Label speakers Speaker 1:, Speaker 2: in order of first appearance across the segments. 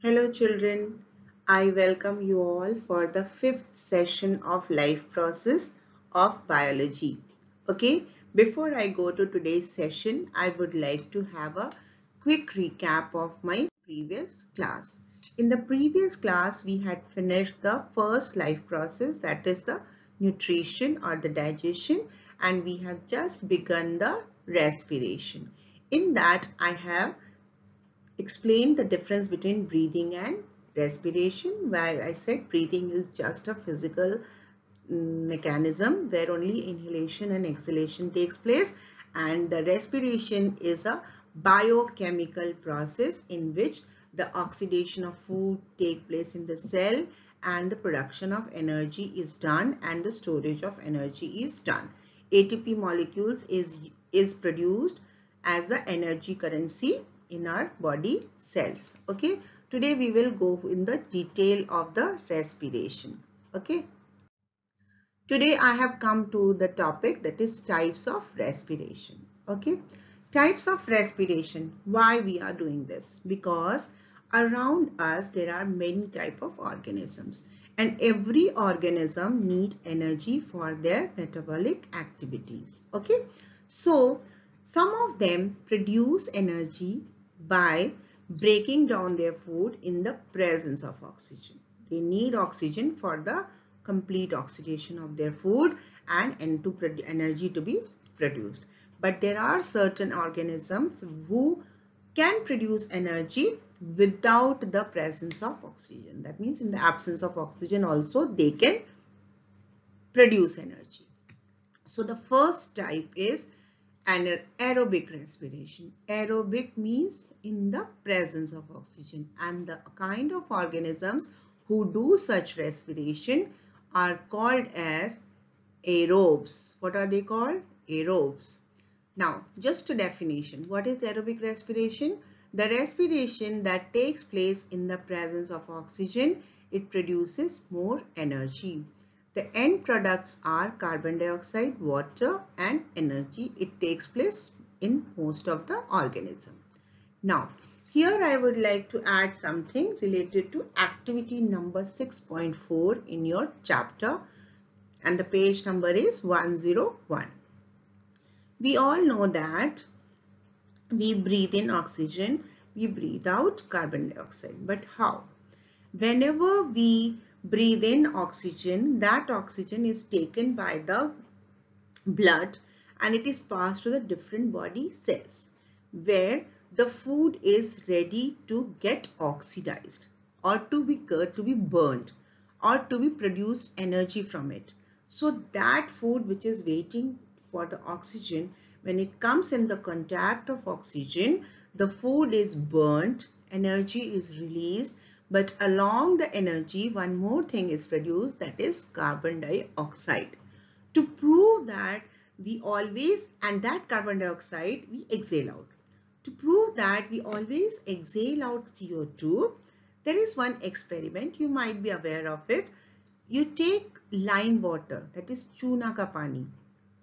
Speaker 1: Hello children, I welcome you all for the fifth session of life process of biology. Okay, before I go to today's session, I would like to have a quick recap of my previous class. In the previous class, we had finished the first life process, that is the nutrition or the digestion, and we have just begun the respiration. In that, I have explained the difference between breathing and respiration, where I said breathing is just a physical mechanism where only inhalation and exhalation takes place, and the respiration is a biochemical process in which the oxidation of food take place in the cell and the production of energy is done and the storage of energy is done. ATP molecules is produced as the energy currency in our body cells. Okay, today we will go in the detail of the respiration. Okay, today I have come to the topic, that is types of respiration. Okay, types of respiration. Why we are doing this? Because around us there are many type of organisms, and every organism need energy for their metabolic activities. Okay, so some of them produce energy by breaking down their food in the presence of oxygen. They need oxygen for the complete oxidation of their food and to energy to be produced. But there are certain organisms who can produce energy without the presence of oxygen. That means in the absence of oxygen also they can produce energy. So the first type is aerobic respiration. Aerobic means in the presence of oxygen, and the kind of organisms who do such respiration are called as aerobes. What are they called? Aerobes. Now, just a definition. What is aerobic respiration? The respiration that takes place in the presence of oxygen, it produces more energy. The end products are carbon dioxide, water and energy. It takes place in most of the organism. Now, here I would like to add something related to activity number 6.4 in your chapter, and the page number is 101. We all know that we breathe in oxygen, we breathe out carbon dioxide. But how? Whenever we breathe in oxygen, that oxygen is taken by the blood and it is passed to the different body cells where the food is ready to get oxidized or to be burned or to be produced energy from it. So that food which is waiting for the oxygen, when it comes in the contact of oxygen, the food is burnt, energy is released, but along the energy one more thing is produced, that is carbon dioxide. To prove that we always, and that carbon dioxide we exhale out. To prove that we always exhale out CO2, there is one experiment, you might be aware of it. You take lime water, that is chuna ka pani,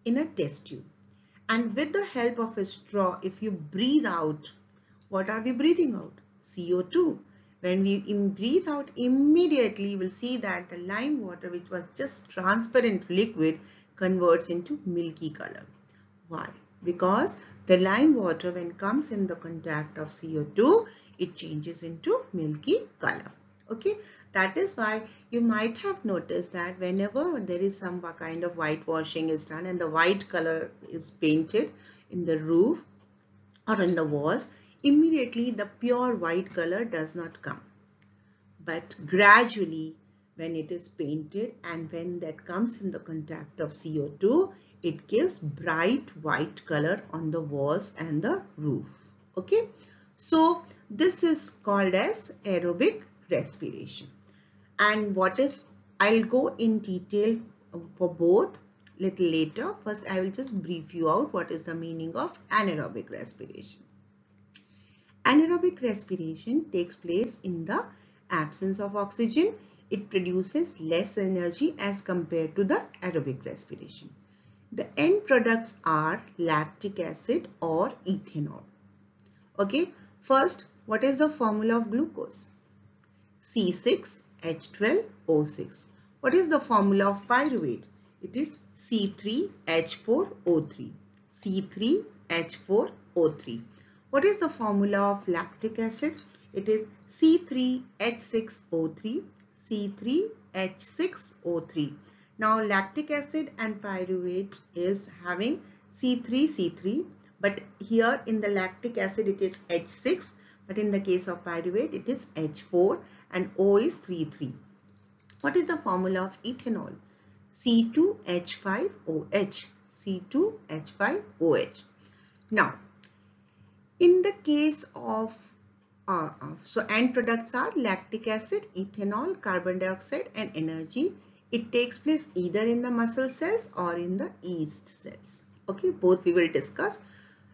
Speaker 1: in a test tube, and with the help of a straw, if you breathe out, what are we breathing out? CO2. When we breathe out, immediately you will see that the lime water, which was just transparent liquid, converts into milky color. Why? Because the lime water, when comes in the contact of CO2, it changes into milky color. Okay, that is why you might have noticed that whenever there is some kind of whitewashing is done and the white color is painted in the roof or in the walls, immediately the pure white color does not come. But gradually, when it is painted and when that comes in the contact of CO2, it gives bright white color on the walls and the roof. Okay, so this is called as aerobic respiration. And what is, I'll go in detail for both little later. First, I will just brief you out what is the meaning of anaerobic respiration. Anaerobic respiration takes place in the absence of oxygen. It produces less energy as compared to the aerobic respiration. The end products are lactic acid or ethanol. Okay, first, what is the formula of glucose? C6H12O6. What is the formula of pyruvate? It is C3H4O3. C3H4O3. What is the formula of lactic acid? It is C3H6O3. C3H6O3. Now lactic acid and pyruvate is having C3, but here in the lactic acid it is H6, but in the case of pyruvate it is H4 and O is 3. What is the formula of ethanol? C2H5OH. C2H5OH. Now, in the case of end products are lactic acid, ethanol, carbon dioxide and energy. It takes place either in the muscle cells or in the yeast cells. Okay, both we will discuss.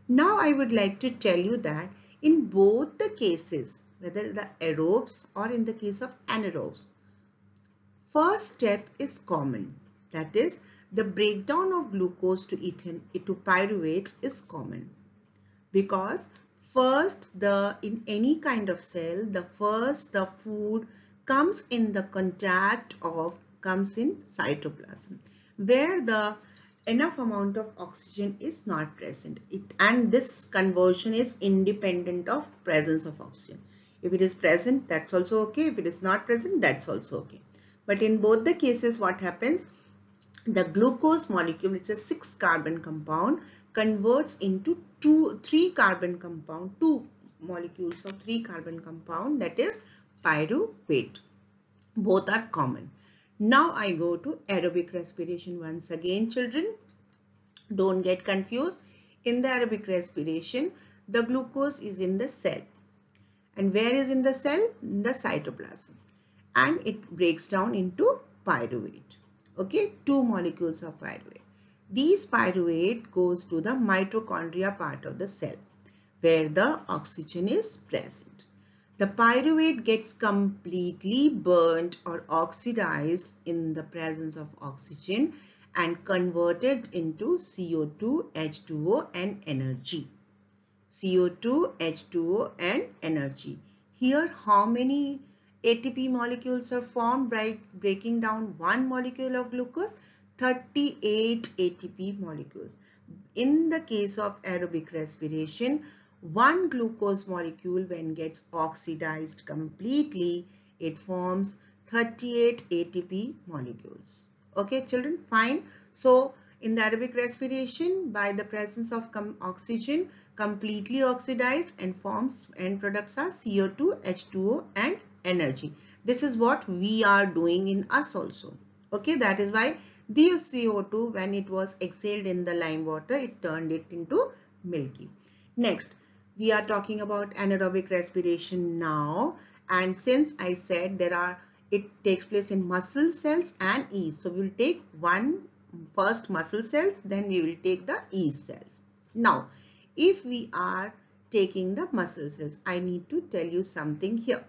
Speaker 1: Now I would like to tell you that in both the cases, whether the aerobes or in the case of anaerobes, first step is common. That is, the breakdown of glucose to pyruvate is common, because first in any kind of cell, the food comes in cytoplasm, where the enough amount of oxygen is not present. And this conversion is independent of presence of oxygen. If it is present, that's also okay. If it is not present, that's also okay. But in both the cases, what happens? The glucose molecule, it's a 6-carbon compound, converts into 3-carbon compound, 2 molecules of 3-carbon compound, that is pyruvate. Both are common. Now I go to aerobic respiration once again, children. Don't get confused. In the aerobic respiration, the glucose is in the cell. And where is in the cell? In the cytoplasm. And it breaks down into pyruvate. Okay, 2 molecules of pyruvate. These pyruvate goes to the mitochondria part of the cell, where the oxygen is present. The pyruvate gets completely burnt or oxidized in the presence of oxygen and converted into CO2, H2O and energy. CO2, H2O and energy. Here, how many ATP molecules are formed by breaking down 1 molecule of glucose? 38 ATP molecules. In the case of aerobic respiration, 1 glucose molecule, when gets oxidized completely, it forms 38 ATP molecules. Okay, children, fine. So, in the aerobic respiration, by the presence of oxygen, completely oxidized and forms end products are CO2, H2O and energy. This is what we are doing in us also. Okay, that is why this CO2, when it was exhaled in the lime water, it turned it into milky. Next, we are talking about anaerobic respiration now, and since I said it takes place in muscle cells and yeast, so we will take first muscle cells, then we will take the yeast cells. Now, if we are taking the muscle cells, I need to tell you something here.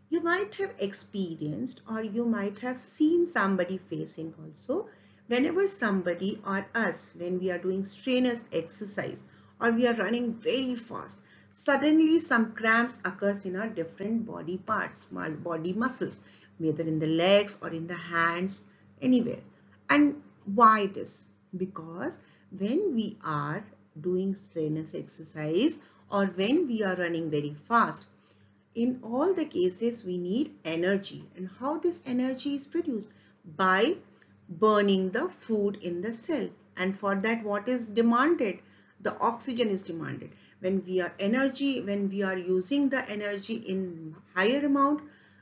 Speaker 1: You might have experienced or you might have seen somebody facing also, whenever somebody or us, when we are doing strenuous exercise or we are running very fast, suddenly some cramps occurs in our different body parts, body muscles, whether in the legs or in the hands, anywhere. And why this? Because when we are doing strenuous exercise or when we are running very fast, in all the cases we need energy. And how this energy is produced? By burning the food in the cell. And for that, what is demanded? The oxygen is demanded. When we are using the energy in higher amount,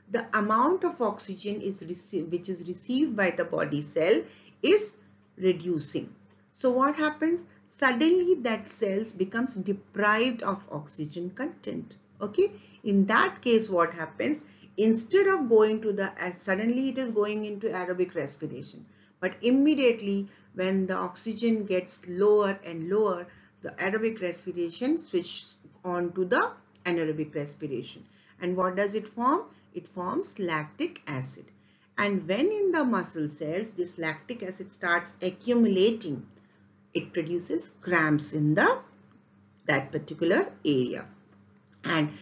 Speaker 1: the amount of oxygen which is received by the body cell is reducing. So what happens? Suddenly that cells becomes deprived of oxygen content. Okay, in that case what happens? Instead of going to suddenly it is going into aerobic respiration, but immediately when the oxygen gets lower and lower, the aerobic respiration switches on to the anaerobic respiration. And what does it form? It forms lactic acid. And when in the muscle cells this lactic acid starts accumulating, it produces cramps in that particular area. And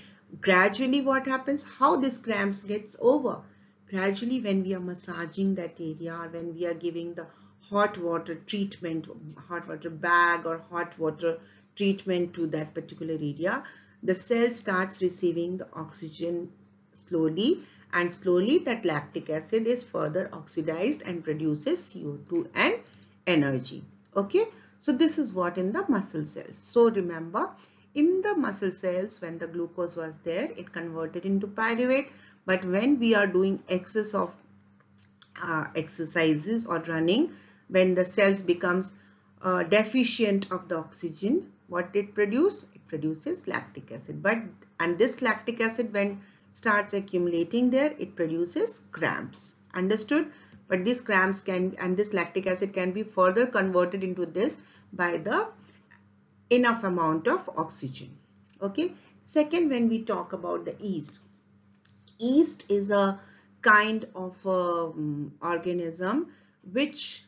Speaker 1: Gradually what happens, how this cramps gets over? Gradually when we are massaging that area, or when we are giving the hot water treatment, hot water bag or hot water treatment to that particular area, the cell starts receiving the oxygen slowly, and slowly that lactic acid is further oxidized and produces CO2 and energy. Okay, so this is what in the muscle cells. So remember, in the muscle cells, when the glucose was there, it converted into pyruvate. But when we are doing excess of exercises or running, when the cells becomes deficient of the oxygen, what it produces? It produces lactic acid. And this lactic acid, when starts accumulating there, it produces cramps. Understood? But these cramps can, and this lactic acid can be further converted into this by the enough amount of oxygen. Okay. Second, when we talk about the yeast, yeast is a kind of organism which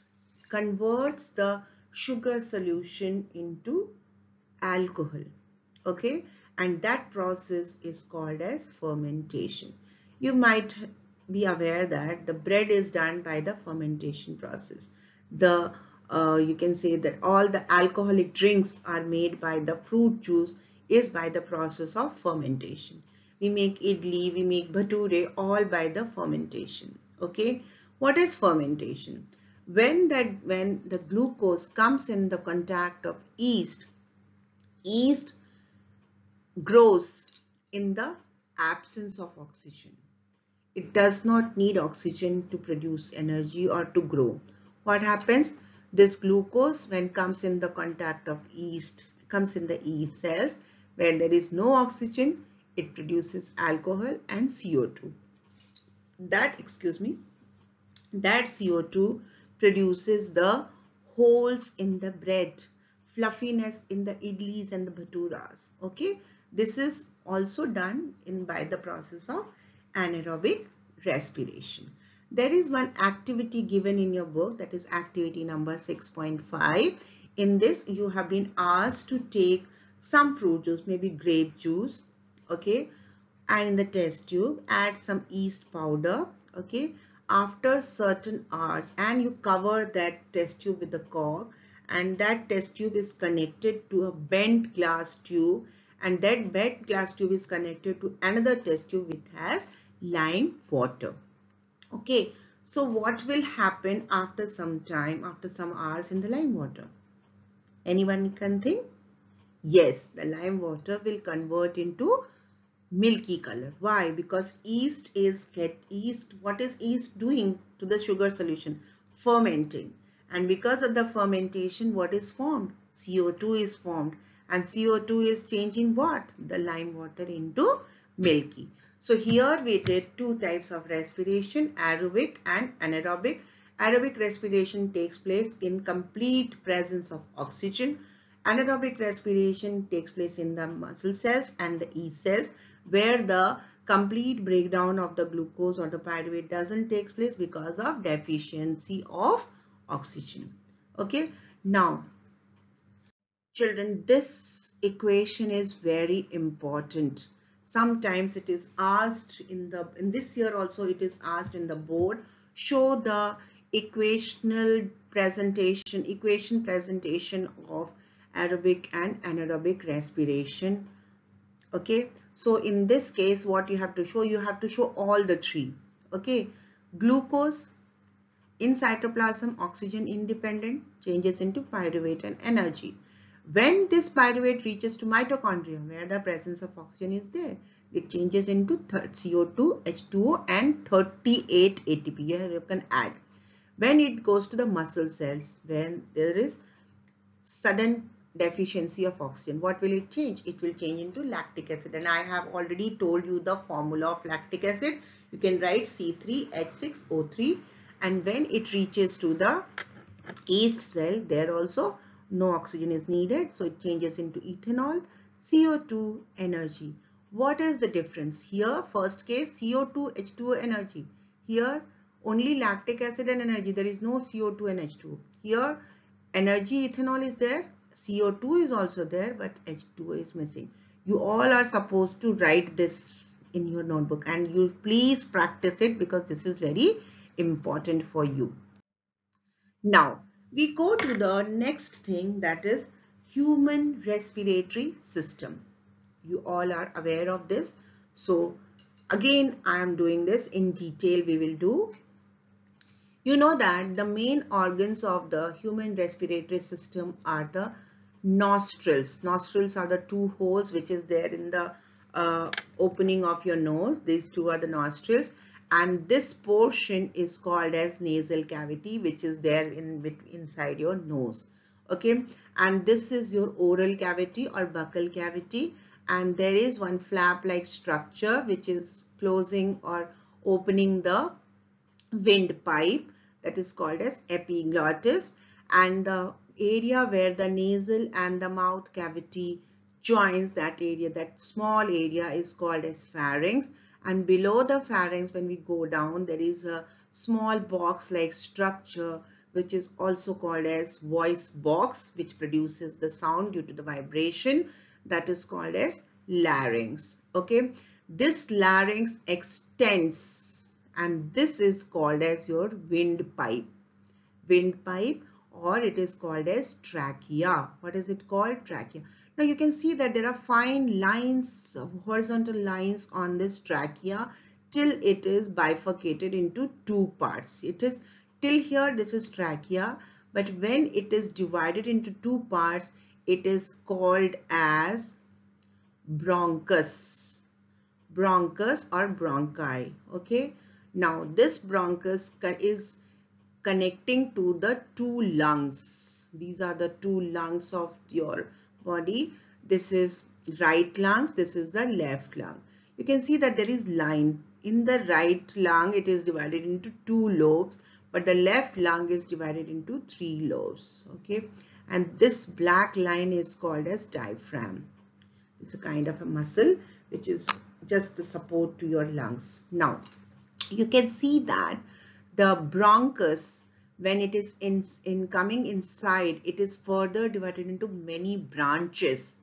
Speaker 1: converts the sugar solution into alcohol. Okay, and that process is called as fermentation. You might be aware that the bread is done by the fermentation process. The you can say that all the alcoholic drinks are made by the fruit juice is by the process of fermentation. We make idli, we make bhature, all by the fermentation. Okay, what is fermentation? When the glucose comes in the contact of yeast, yeast grows in the absence of oxygen. It does not need oxygen to produce energy or to grow. What happens? This glucose, when comes in the contact of yeast, comes in the yeast cells, where there is no oxygen, it produces alcohol and CO2. That CO2 produces the holes in the bread, fluffiness in the idlis and the bhaturas. Okay, this is also done by the process of anaerobic respiration. There is one activity given in your book, that is activity number 6.5. In this, you have been asked to take some fruit juice, maybe grape juice, okay, and in the test tube add some yeast powder, okay, after certain hours, and you cover that test tube with the cork, and that test tube is connected to a bent glass tube, and that bent glass tube is connected to another test tube which has lime water. Okay, so what will happen after some time, after some hours in the lime water? Anyone can think? Yes, the lime water will convert into milky color. Why? Because yeast, what is yeast doing to the sugar solution? Fermenting. And because of the fermentation, what is formed? CO2 is formed. And CO2 is changing what? The lime water into milky. So here we did two types of respiration, aerobic and anaerobic. Aerobic respiration takes place in complete presence of oxygen. Anaerobic respiration takes place in the muscle cells and the yeast cells, where the complete breakdown of the glucose or the pyruvate doesn't take place because of deficiency of oxygen. Okay, now children, this equation is very important. Sometimes it is asked in this year also, it is asked in the board, show the equation presentation of aerobic and anaerobic respiration. Okay, so in this case, what you have to show all the three. Okay, glucose in cytoplasm, oxygen independent, changes into pyruvate and energy. When this pyruvate reaches to mitochondria, where the presence of oxygen is there, it changes into CO2, H2O and 38 ATP. Here you can add. When it goes to the muscle cells, when there is sudden deficiency of oxygen, what will it change? It will change into lactic acid, and I have already told you the formula of lactic acid. You can write C3H6O3, and when it reaches to the yeast cell, there also no oxygen is needed, so it changes into ethanol, CO2, energy. What is the difference? Here, first case, CO2, H2O, energy. Here, only lactic acid and energy. There is no CO2 and H2O. Here, energy, ethanol is there. CO2 is also there, but H2O is missing. You all are supposed to write this in your notebook, and you please practice it because this is very important for you. Now we go to the next thing, that is human respiratory system. You all are aware of this. So again, I am doing this in detail. We will do. You know that the main organs of the human respiratory system are the nostrils. Nostrils are the two holes which is there in the opening of your nose. These two are the nostrils, and this portion is called as nasal cavity, which is there inside your nose. Okay, and this is your oral cavity or buccal cavity, and there is one flap like structure which is closing or opening the windpipe, that is called as epiglottis, and the area where the nasal and the mouth cavity joins, that area, that small area, is called as pharynx. And below the pharynx, when we go down, there is a small box like structure which is also called as voice box, which produces the sound due to the vibration, that is called as larynx. Okay, this larynx extends, and this is called as your windpipe. Windpipe, or it is called as trachea. What is it called? Trachea. Now you can see that there are fine lines, horizontal lines on this trachea till it is bifurcated into two parts. It is till here, this is trachea, but when it is divided into two parts, it is called as bronchus. Bronchus or bronchi. Okay. Now this bronchus is connecting to the two lungs. These are the two lungs of your body. This is right lungs, this is the left lung. You can see that there is line. In the right lung, it is divided into two lobes, but the left lung is divided into three lobes. Okay, and this black line is called as diaphragm. It's a kind of a muscle which is just the support to your lungs. Now you can see that the bronchus, when it is in coming inside, it is further divided into many branches,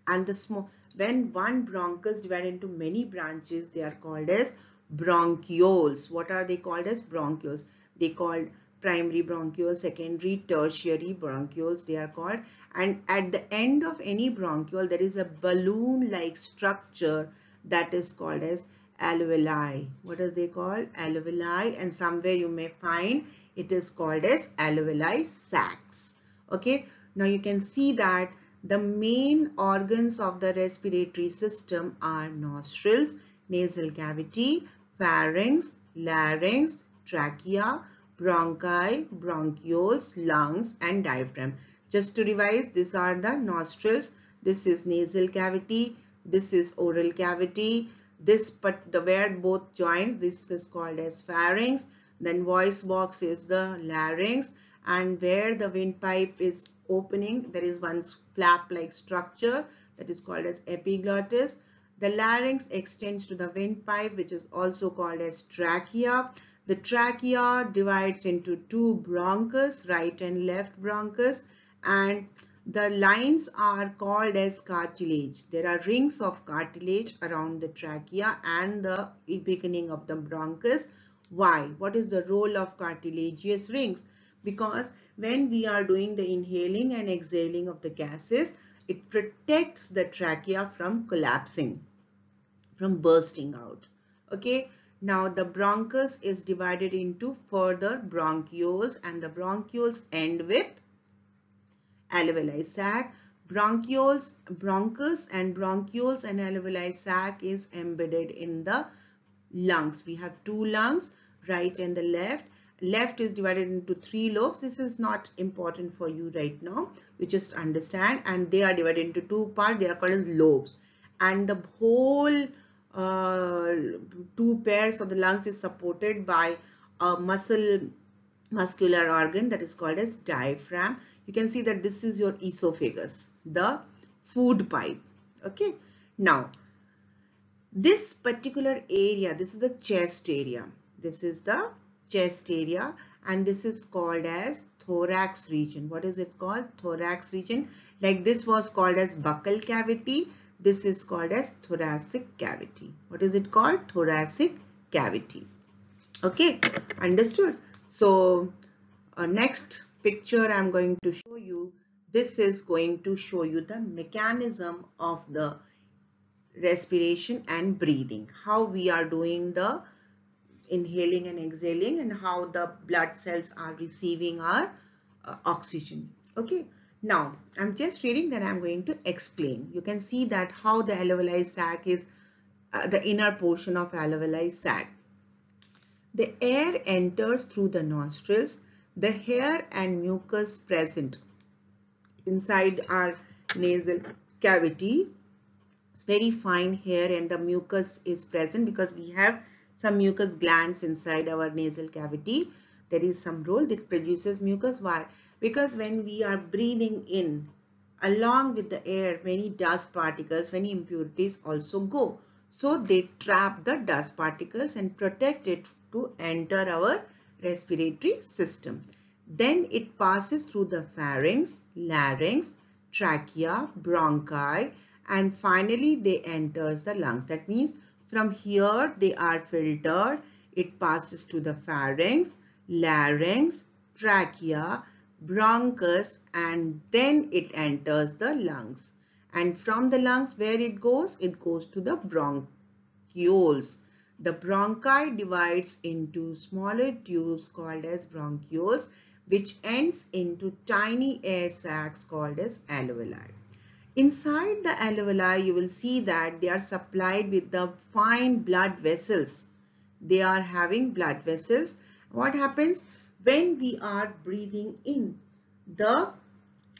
Speaker 1: and the small, when one bronchus divided into many branches, they are called as bronchioles. What are they called as? Bronchioles. They called primary bronchioles, secondary, tertiary bronchioles, they are called. And at the end of any bronchiole, there is a balloon like structure that is called as alveoli. What are they called? Alveoli, and somewhere you may find it is called as alveoli sacs. Okay, now you can see that the main organs of the respiratory system are nostrils, nasal cavity, pharynx, larynx, trachea, bronchi, bronchioles, lungs, and diaphragm. Just to revise, these are the nostrils, this is nasal cavity, this is oral cavity, this where both joins, this is called as pharynx, then voice box is the larynx, and where the windpipe is opening, there is one flap like structure that is called as epiglottis. The larynx extends to the windpipe, which is also called as trachea. The trachea divides into two bronchus, right and left bronchus, and the lines are called as cartilage. There are rings of cartilage around the trachea and the beginning of the bronchus. Why? What is the role of cartilaginous rings? Because when we are doing the inhaling and exhaling of the gases, it protects the trachea from collapsing, from bursting out. Okay. Now the bronchus is divided into further bronchioles, and the bronchioles end with alveoli sac. Bronchioles, bronchus and bronchioles and alveoli sac is embedded in the lungs. We have two lungs, right and the left. Left is divided into three lobes. This is not important for you right now. You just understand. And they are divided into two parts. They are called as lobes. And the whole two pairs of the lungs is supported by a muscular organ that is called as diaphragm. You can see that this is your esophagus, the food pipe. Okay. Now, this particular area, this is the chest area. This is the chest area, and this is called as thorax region. What is it called? Thorax region. Like this was called as buccal cavity. This is called as thoracic cavity. What is it called? Thoracic cavity. Okay, understood? So next picture I'm going to show you. This is going to show you the mechanism of the respiration and breathing. How we are doing the inhaling and exhaling and how the blood cells are receiving our oxygen. Okay. Now, I'm just reading, then I'm going to explain. You can see that how the alveoli sac is the inner portion of alveoli sac. The air enters through the nostrils. The hair and mucus present inside our nasal cavity. It's very fine hair and the mucus is present because we have some mucus glands inside our nasal cavity. There is some role that produces mucus. Why? Because when we are breathing in, along with the air, many dust particles, many impurities also go. So they trap the dust particles and protect it to enter our respiratory system. Then it passes through the pharynx, larynx, trachea, bronchi, and finally they enters the lungs. That means from here they are filtered. It passes to the pharynx, larynx, trachea, bronchus, and then it enters the lungs. And from the lungs, where it goes? It goes to the bronchioles. The bronchi divides into smaller tubes called as bronchioles, which ends into tiny air sacs called as alveoli. Inside the alveoli, you will see that they are supplied with the fine blood vessels. They are having blood vessels. What happens when we are breathing in? The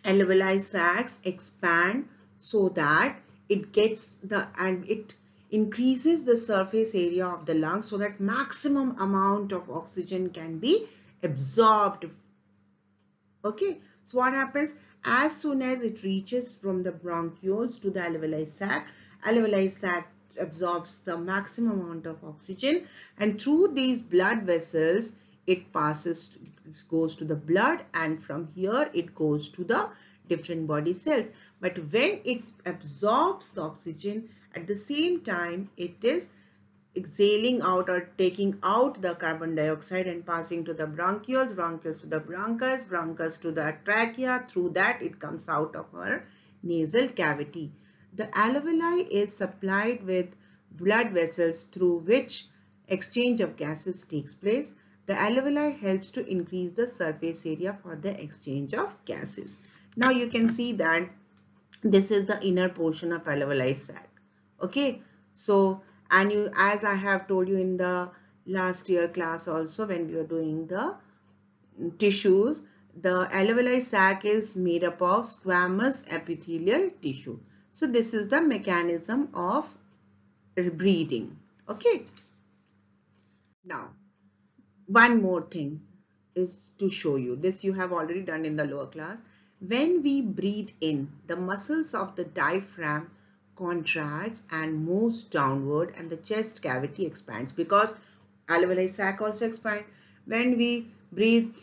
Speaker 1: alveoli sacs expand so that it gets it increases the surface area of the lung so that maximum amount of oxygen can be absorbed. Okay, so what happens? As soon as it reaches from the bronchioles to the alveoli sac absorbs the maximum amount of oxygen, and through these blood vessels it goes to the blood, and from here it goes to the different body cells. But when it absorbs the oxygen, at the same time it is exhaling out or taking out the carbon dioxide and passing to the bronchioles, bronchioles to the bronchus, bronchus to the trachea. Through that it comes out of our nasal cavity. The alveoli is supplied with blood vessels through which exchange of gases takes place. The alveoli helps to increase the surface area for the exchange of gases. Now you can see that this is the inner portion of alveoli sac. Okay, so and as I have told you in the last year class also, when we were doing the tissues, the alveoli sac is made up of squamous epithelial tissue. So this is the mechanism of breathing. Okay. Now, one more thing is to show you. This you have already done in the lower class. When we breathe in, the muscles of the diaphragm contracts and moves downward and the chest cavity expands because alveoli sac also expand. When we breathe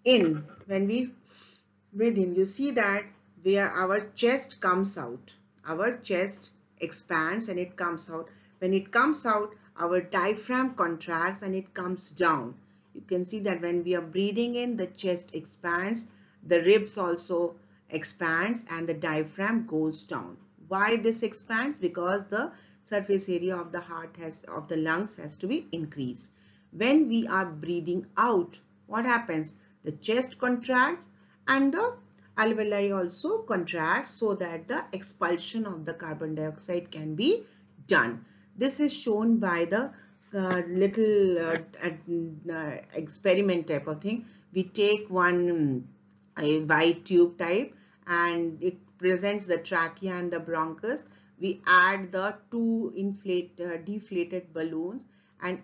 Speaker 1: in, you see that where our chest comes out, our chest expands and it comes out. When it comes out, our diaphragm contracts and it comes down. You can see that when we are breathing in, the chest expands, the ribs also expands, and the diaphragm goes down. Why this expands? Because the surface area of the lungs has to be increased. When we are breathing out, what happens? The chest contracts and the alveoli also contracts so that the expulsion of the carbon dioxide can be done. This is shown by the little experiment type of thing. We take a white tube type and it presents the trachea and the bronchus. We add the two deflated balloons and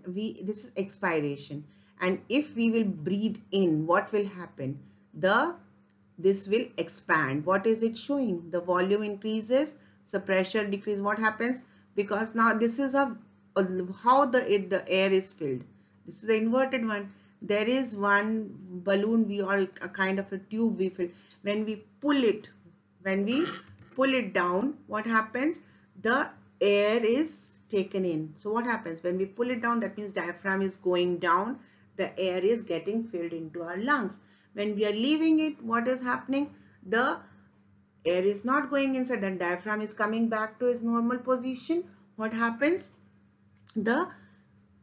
Speaker 1: this is expiration. And if we will breathe in, what will happen? This will expand. What is it showing? The volume increases, so pressure decreases. What happens? Because now this is how the air is filled. This is the inverted one. There is one balloon or a kind of a tube we fill. When we pull it, when we pull it down, what happens? The air is taken in. So what happens when we pull it down? That means diaphragm is going down, the air is getting filled into our lungs. When we are leaving it, what is happening? The air is not going inside, then diaphragm is coming back to its normal position. What happens? The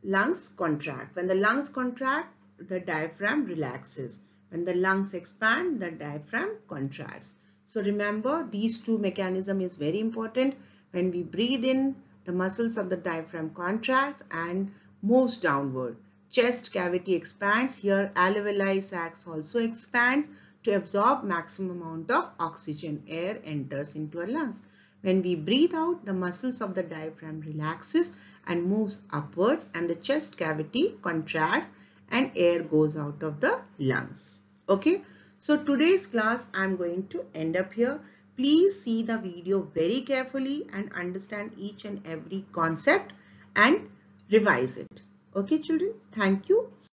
Speaker 1: lungs contract. When the lungs contract, the diaphragm relaxes. When the lungs expand, the diaphragm contracts. So remember, these two mechanism is very important. When we breathe in, the muscles of the diaphragm contracts and moves downward. Chest cavity expands. Here alveoli sacs also expands to absorb maximum amount of oxygen. Air enters into our lungs. When we breathe out, the muscles of the diaphragm relaxes and moves upwards, and the chest cavity contracts and air goes out of the lungs. Okay, so today's class I'm going to end up here. Please see the video very carefully and understand each and every concept and revise it. Okay children, thank you.